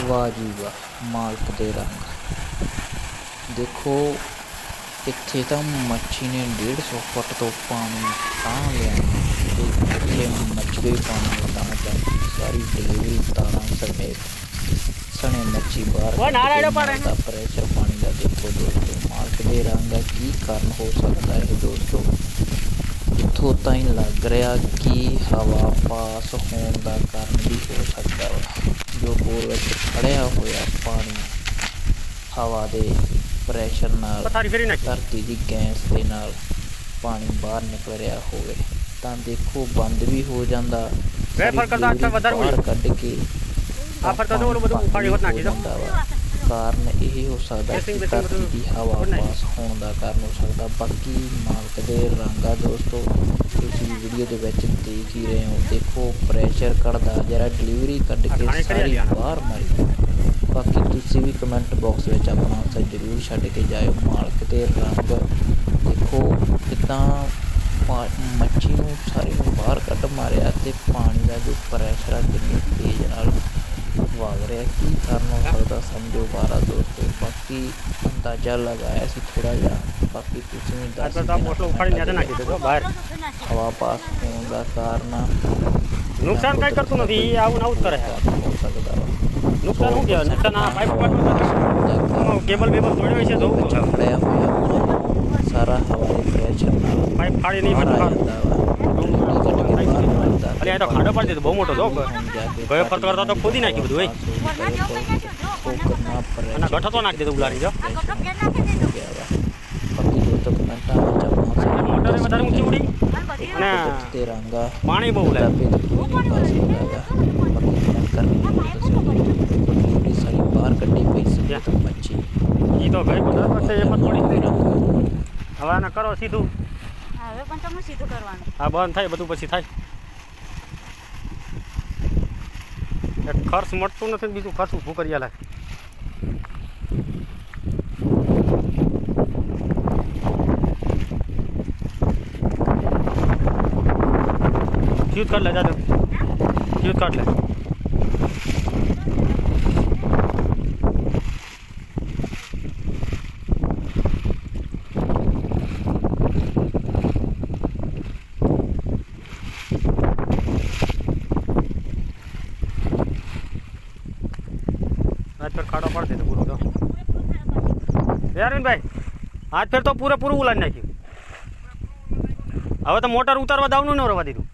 वाह जी वाह, मालक दे रंग देखो। इत्थे तो मच्छी ने 150 फुट तो पानी तां लिया ते इत्थे मछली पानी तां जाती सारी डिलीवरी तारा समेत सने मच्छी बाहर प्रेशर पानी का देखो दोस्तों। मालक दे रंग की कारण हो सकता है दोस्तों। इत्थों ताईं लग रहा कि हवा पास होने का कारण भी हो सकता है। जो बोर विच खड़िया होया पानी हवा दे ਪ੍ਰੈਸ਼ਰ ਨਾਲ ਧਰਤੀ ਦੀ ਗੈਸ ਦੇ ਨਾਲ ਪਾਣੀ ਬਾਹਰ ਨਿਕਲ ਰਿਹਾ ਹੋਵੇ ਤਾਂ ਦੇਖੋ ਬੰਦ ਵੀ ਹੋ ਜਾਂਦਾ। ਬਾਹਰ ਕੱਢ ਕੇ ਕਾਰਨ ਇਹ ਹੋ ਸਕਦਾ ਕਿ ਧਰਤੀ ਦੀ ਹਵਾ ਪਾਸ ਹੋਣ ਦਾ ਕਾਰਨ ਹੋ ਸਕਦਾ। ਬਾਕੀ ਮਾਲਕ ਦੇ ਰੰਗਾ ਦੋਸਤੋ ਤੁਸੀਂ ਵੀਡੀਓ ਦੇ ਵਿੱਚ ਦੇਖ ਹੀ ਰਹੇ ਹੋ। ਦੇਖੋ ਪ੍ਰੈਸ਼ਰ ਕੱਢਦਾ ਜਿਹੜਾ ਡਿਲੀਵਰੀ ਕੱਢ ਕੇ ਸਾਰੀ ਬਾਹਰ ਮਾਰੀ। बाकी तुसी भी कमेंट बॉक्स में अपना आंसर जरूर छड्ड के जाओ। मालक दे रंग देखो कितना मच्छी नूं सारी नूं बाहर कट मारिया ते पानी का जो प्रैशर है कितनी तेज नाल वग रहा की कारण हो सकता समझो बारा दोस्तों। बाकी अंदाजा लगाया सी थोड़ा जिहा। बाकी तुसी भी दस हवा पास होने का कारण नुकसान काय करतो नदी आऊन आउट करे हो सकता है। नुकसान हो गया नुकसान पाइप केबल बेबल तोड़े वैसे दो खड़िया होया सारा हवा दे प्रेशर नाल पाइप फाड़ी नहीं फटता अरे तो खाडो पड़ तो बहुत मोटो दो गयो फरत करता तो खोदी नाखी બધું અને ગઠો તો નાખી દે ઉલારી જો બાકી દોસ્તો કમેન્ટ આવે છે મોટર में વધારે ઊંચી ઉડી અને તેરંગા પાણી બહુ લાગે सारी बाहर कड्डी पई सी तो मच्छी ई तो गई पता पड़ते ये मत पड़ी हवा ना करो सीधું હવે પણ તમે સીધું કરવાનું આ બંધ થાય બધું પછી થાય એક ખર્ચ મળતું નથી બીજું ખર્ચ ઊભું કરી આલે फ्यूज काट ले जा दो फ्यूज काट ले आज फिर खाड़ा पड़ देते पूरा अरविंद भाई आज फिर तो पूरे पूरा उलाड़ नाख्યું હવે તો મોટર ઉતારવા દાવનું ન રવા દીધું